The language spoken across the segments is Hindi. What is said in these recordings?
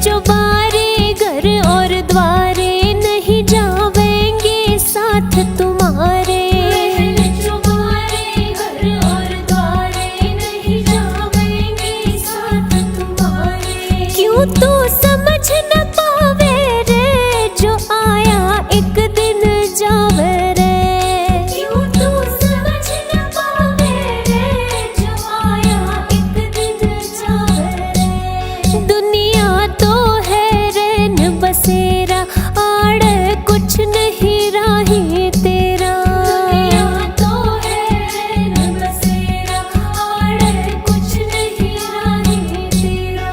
जो बारे घर और द्वारे नहीं जावेंगे साथ तुम्हारे। जो बारे घर और द्वारे नहीं जावेंगे साथ तुम्हारे। क्यों तू समझ न पावे रे जो आया एक दिन जावे रे। क्यों तू समझ न पावे रे जो आया एक दिन जावे रे। दुनिया तो है रैन बसेरा आड़ कुछ नहीं राही तेरा। दुनिया तो है रैन बसेरा आड़ कुछ नहीं राही तेरा।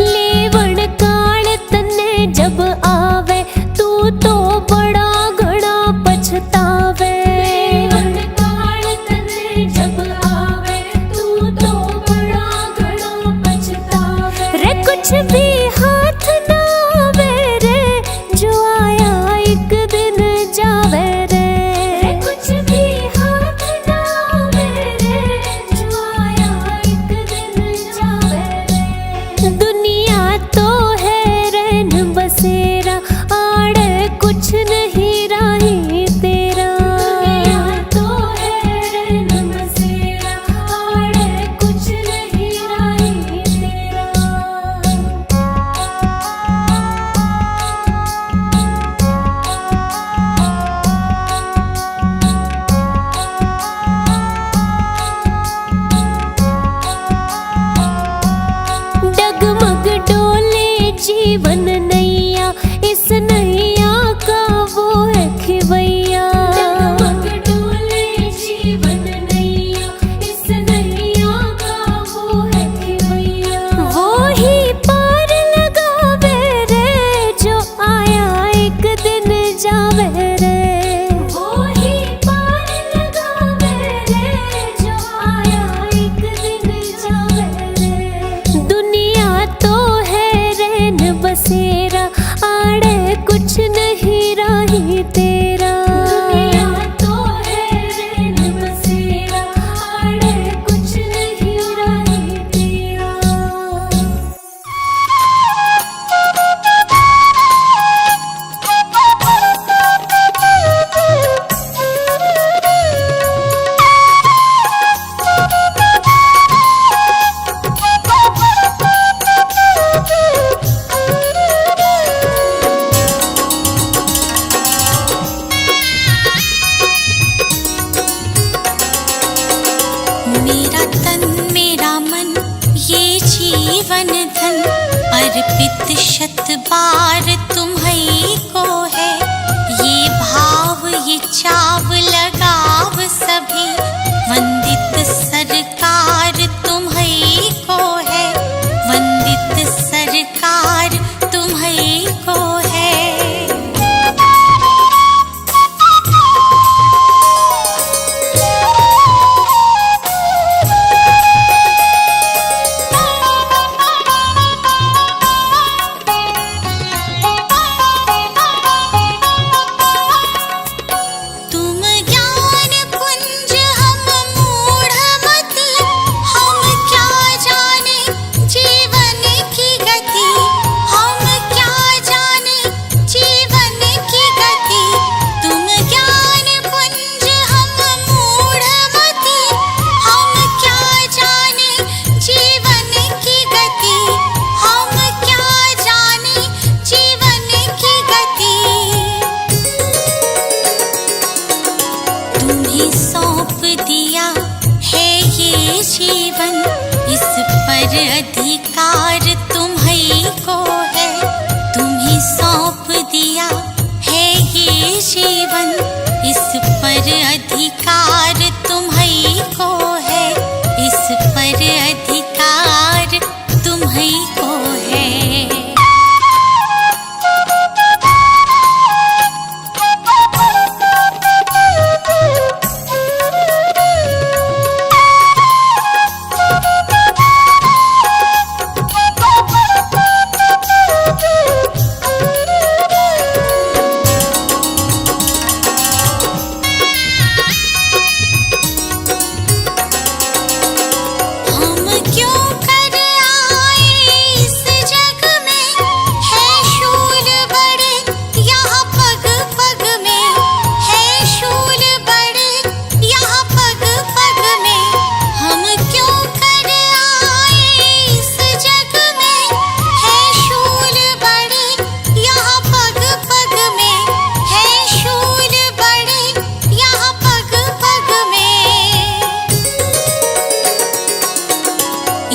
लेवण काल तन्ने जब आवे तू तो बड़ा घना पछतावे। लेवण काल तन्ने जब आवे तू तो बड़ा घना पछतावे। रे कुछ भी हाथ ना आवे रे जो आया एक दिन जावे रे। रे कुछ भी हाथ ना आवे रे जो आया एक दिन जावे रे। दुनिया तो है रैन बसेरा आड़ कुछ नहीं राही तेरा। दुनिया तो है रैन बसेरा आड़ कुछ नहीं राही तेरा। डगमग डोले जीवन नैया इस नैया का वो है खिवैया। डगमग डोले जीवन नैया इस नैया का वो है खिवैया। वो ही पार लगावे रे जो आया एक दिन जावे रे। वो ही पार लगावे रे जो आया एक दिन जावे रे। दुनिया तो है रैन बसेरा आड़े कुछ नहीं राही तेरा। दुनिया तो है रैन बसेरा आड़े कुछ नहीं राही तेरा। मेरा तन मेरा मन ये जीवन धन अर्पित शत बार तुम्हीं को है। ये भाव ये चाव लगाव सभी वंदित सरकार तुम्हीं को है। वंदित सरकार तुम्हीं को है। तुम ज्ञान कुंज हम मूढ़मति हम क्या जाने जीवन की गति। हम क्या जाने जीवन की गति। तुम ज्ञान कुंज हम मूढ़मति हम क्या जाने जीवन की गति। हम क्या जाने जीवन की गति। तुम्हीं सौंप दिया है ये जीवन इस पर अधिकार तुम्हीं को है। तुम्हीं सौंप दिया है ये जीवन इस पर अधिकार तुम्हीं को है। इस पर अधिकार तुम्हीं को है।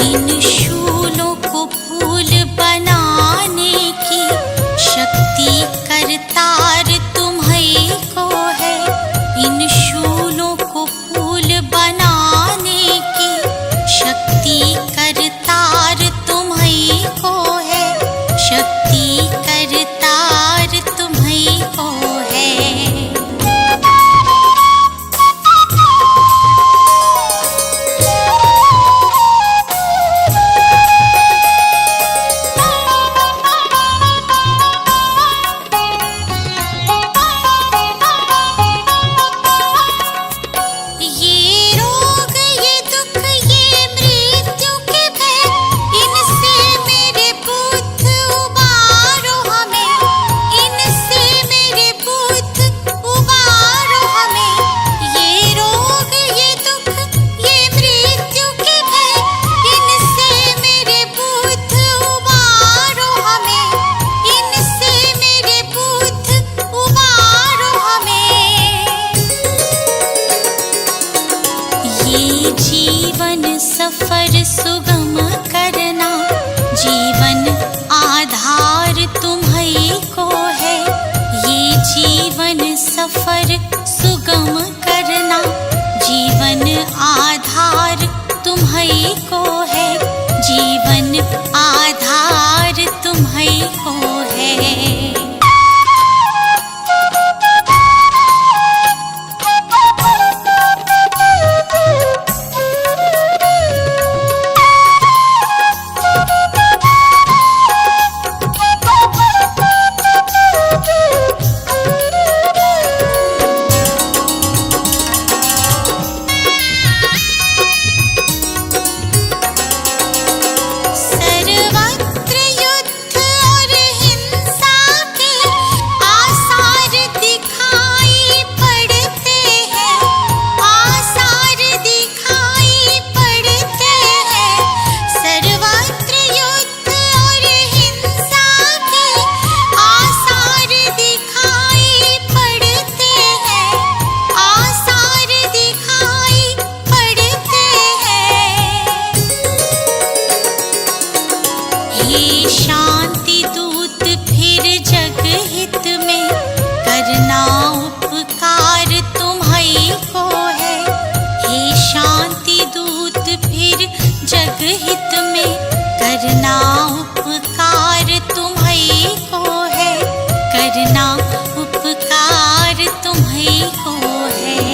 इन शूलों को फूल बनाने की शक्ति करतार तुम्हीं को है। इन शूलों को फूल बनाने की शक्ति करतार तुम्हीं को है। शक्ति करतार तुम्हीं को है। जीवन सफर सुगम करना, जीवन आधार तुम्हीं को है। ये जीवन सफर सुगम करना, जीवन आधार तुम्हीं को है। जीवन आधार तुम्हीं को है। शांति दूत फिर जग हित में करना उपकार तुम्हीं को है। हे शांति दूत फिर जग हित में करना उपकार तुम्हीं को है। करना उपकार तुम्हीं को है।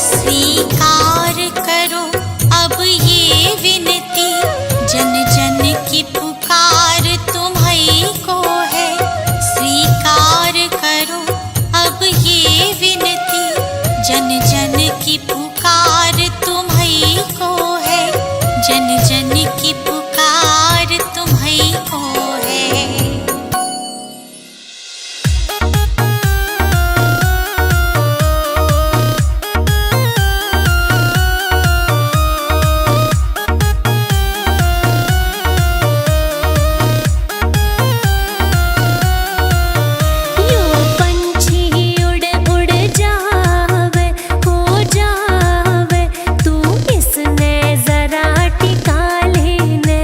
स्वीकार करो अब ये विनती, जन जन की पुकार तुम्हीं को है। स्वीकार करो अब ये विनती, जन जन की पुकार तुम्हीं को है। जन जन की पुकार तुम्हीं को है। इसने जरा टिका लेने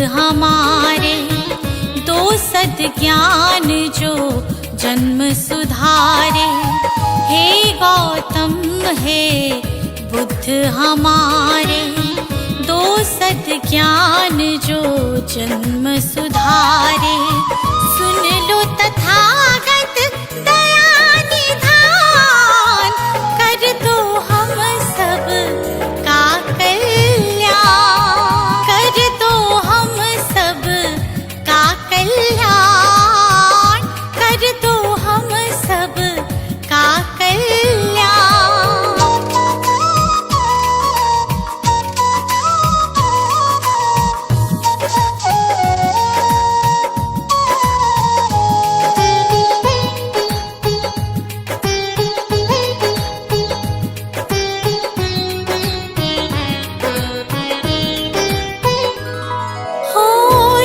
हमारे, दो सद्ज्ञान जो जन्म सुधारे। हे गौतम हे बुद्ध हमारे, दो सद्ज्ञान जो जन्म सुधारे। सुन लो तथागत दया निधान, कर दो हम सब का कल्याण, कर दो हम सब का कल्याण, कर दो हम सब का कल्याण।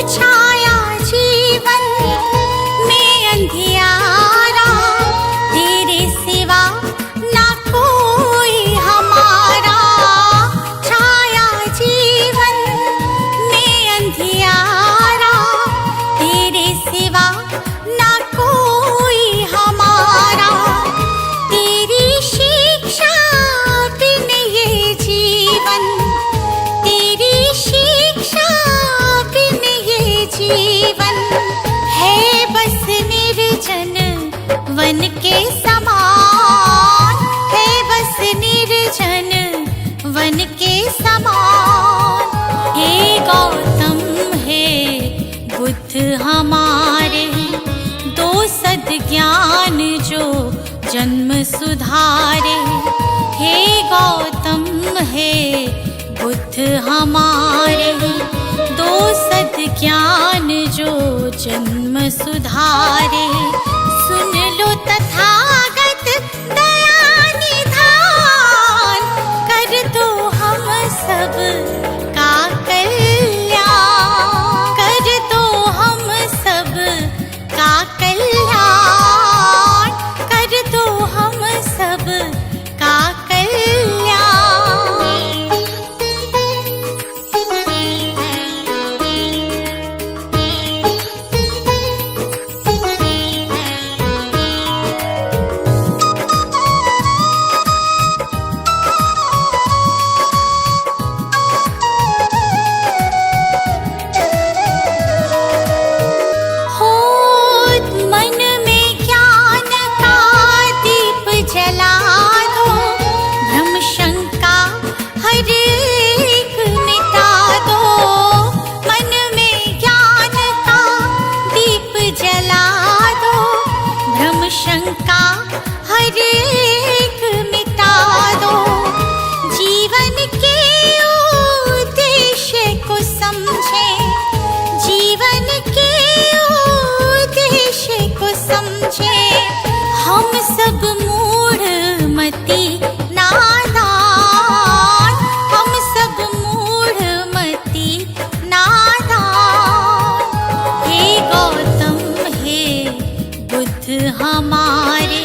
छाया जीवन में अंधियारा, तेरे सिवा ना कोई हमारा। छाया जीवन में अंधियारा, तेरे सिवा ना कोई हमारा। तेरी शिक्षा बिन ये जीवन, तेरी शिक्षा बिन ये जीवन है बस निर्जन वन के समान, है बस निर्जन वन के समान। हे गौतम हे बुद्ध हमारे, दो सद्ज्ञान जो जन्म सुधारे। हे गौतम हे बुद्ध हमारे, दो सद्ज्ञान जो जन्म सुधारे। सुन लो तथागत दया निधान, कर दो हम सब का कल्याण, कर दो हम सब का कल्याण, कर दो हम सब का कल्याण। मन में ज्ञान का दीप जला दो, भ्रम शंका हर एक मिटा दो। मन में ज्ञान का दीप जला दो, भ्रम शंका हर एक मिटा दो। जीवन के उद्देश्य को समझे, जीवन के उद्देश्य को समझे। हम सब मूढ़ मति नादान, हम सब मूढ़ मति नादान। हे गौतम हे बुद्ध हमारे,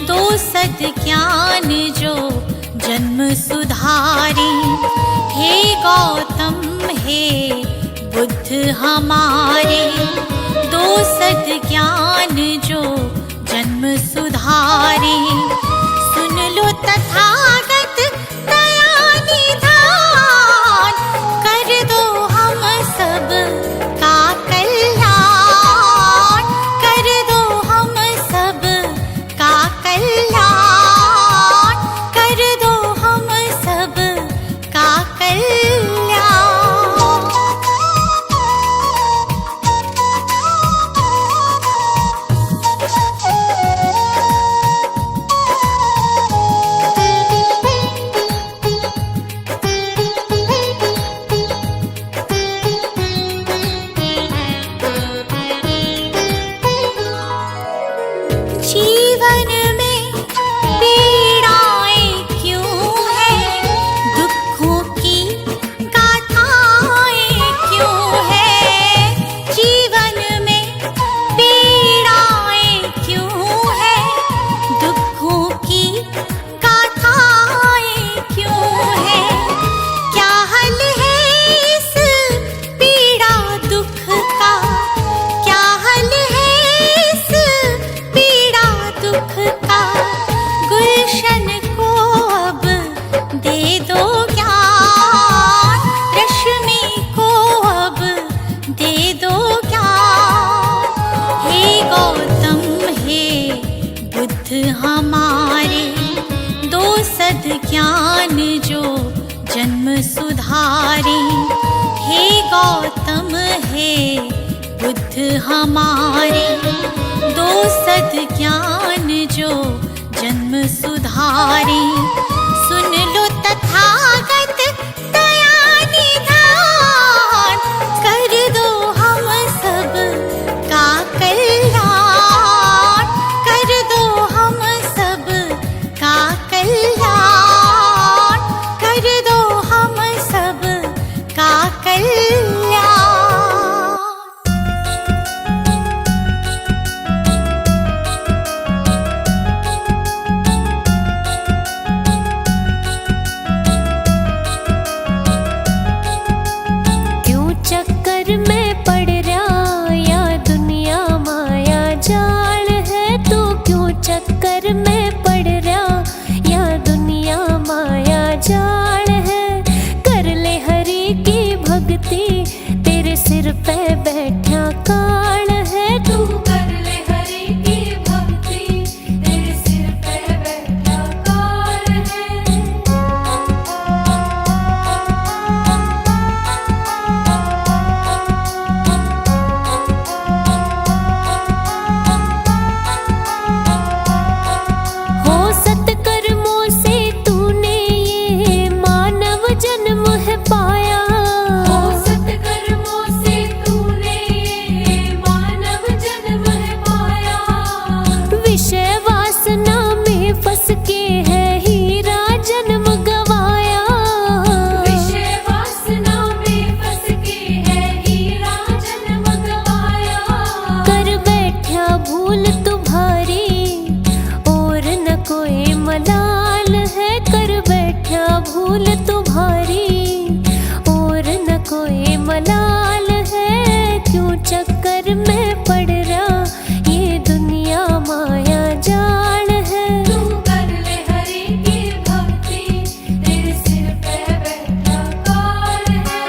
दो सद्ज्ञान जो जन्म सुधारे। हे गौतम हे बुद्ध हमारे, दो सद्ज्ञान जो जन्म सुधारे। सुन लो तथागत दया निधान, कर दो हम सब का कल्याण, कर दो हम सब का कल्याण, कर दो हम सब का कल्याण। कहे बुद्ध हमारे, दो सद ज्ञान जो जन्म सुधारी। सुन लो तथागत दया निधान, कर दो हम सब का कल्याण, कर दो हम सब का कल्याण, कर दो हम सब का कल्याण। क्यों चक्कर में पड़ रहा या दुनिया माया जाल है तू, क्यों चक्कर में पड़ रहा या दुनिया माया जाल है। कर ले हरि की भक्ति, तेरे सिर पे बैठा काल है तू, कर ले हरि की भक्ति, तेरे सिर पे बैठा काल है। हो सत्कर्मों से तूने ये मानव जन्म है पाया, हो सत्कर्मों से तूने ये मानव जन्म है पाया। विषय वासना में फंस के है हीरा जन्म गवाया, विषय वासना में फंस के है हीरा जन्म गवाया। कर बैठा भूल तुम्हारी और न कोई मलाल है, कर बैठा भूल तुम्हारी और न कोई मलाल है। क्यों चक्कर में पड़ रहा ये दुनिया माया जाल है। तू कर ले हरि की भक्ति, तेरे सिर पे बैठा काल है।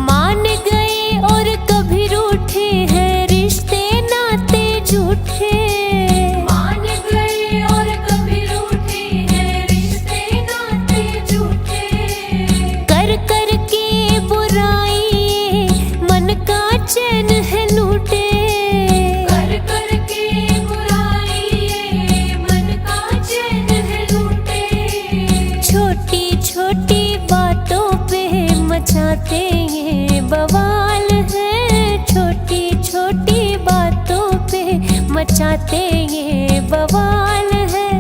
मान गए और कभी रूठे हैं रिश्ते नाते झूठे, मान गए और कभी रूठे हैं रिश्ते नाते झूठे। कर कर के बुराई मन का चैन है लूटे, कर कर के बुराई मन का चैन है लूटे। छोटी छोटी बातों पे मचाते ये बवाल है, छोटी छोटी बातों पे मचाते ये बवाल है।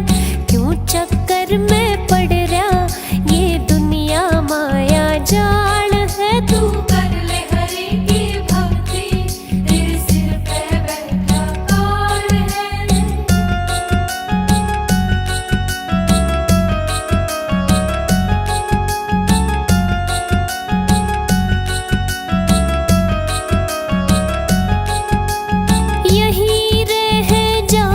क्यों चक्कर में पड़ रहा ये दुनिया माया जाल है। तू कर ले हरि की भक्ति, तेरे सिर पे बैठा काल है। यहीं रह जा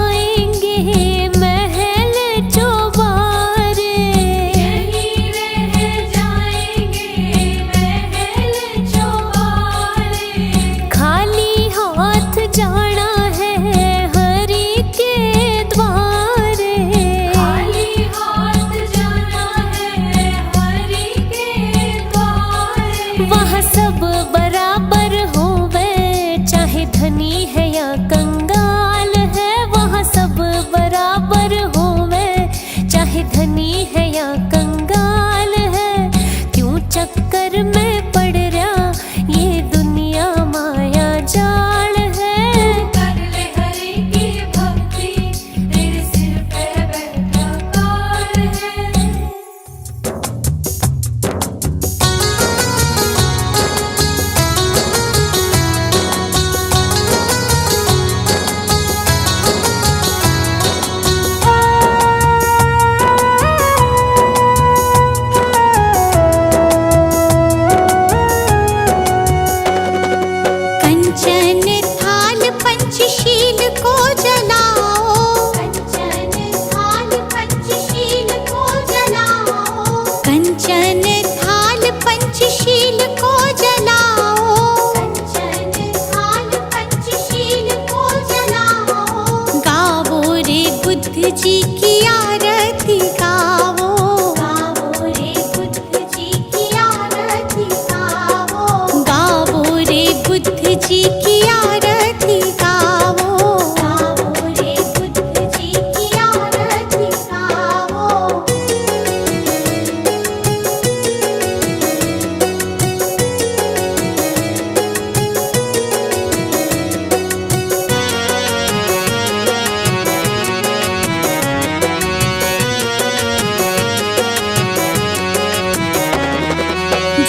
जी की आरती गावो, गावो रे बुद्ध जी की आरती गावो, गावो रे बुद्ध जी की आरती गावो, गावो रे बुद्ध जी की आरती गावो।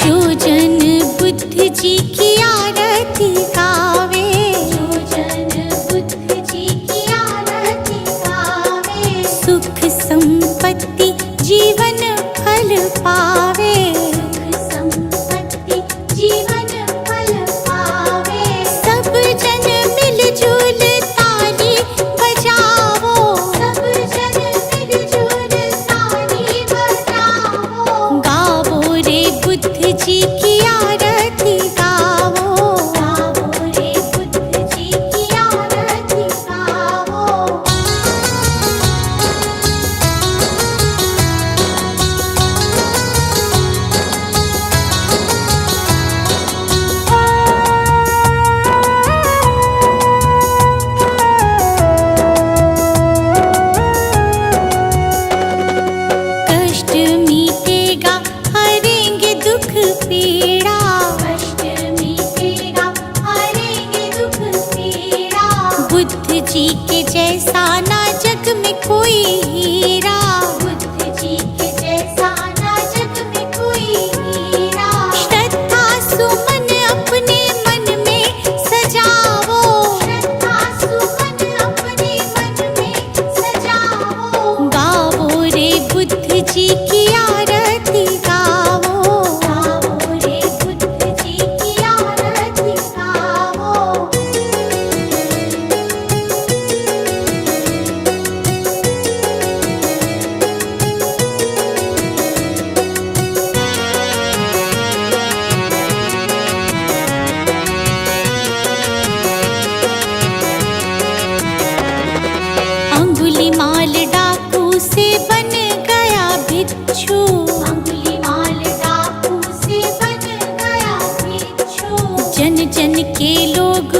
जो जन बुद्ध जी की आरती गावे, जो जन बुद्ध जी की आरती गावे, सुख संपत्ति जीवन फल पावे, सुख संपत्ति जीवन फल पावे। सब जन मिलजुल ताली बजावो, सब जन मिलजुल ताली बजावो, गावो रे बुद्ध जी की आरती गावो, गावो रे बुद्ध जी की आरती गावो। कष्ट मीटेगा हरेंगे दुख पीड़ा, कष्ट मीटेगा हरेंगे दुख पीड़ा, बुद्ध जी के जैसा ना जग में कोई हीरा, बुद्ध जी के जैसा ना जग में कोई हीरा। श्रद्धा सुमन अपने मन में सजावो, श्रद्धा सुमन अपने मन में सजावो, गावो रे बुद्ध जी की आरती गावो, गावो रे बुद्ध जी की आरती गावो। अंगुलीमाल डाकू से बन गया भिक्षु, अंगुलीमाल डाकू से बन गया भिक्षु, जन जन के लोग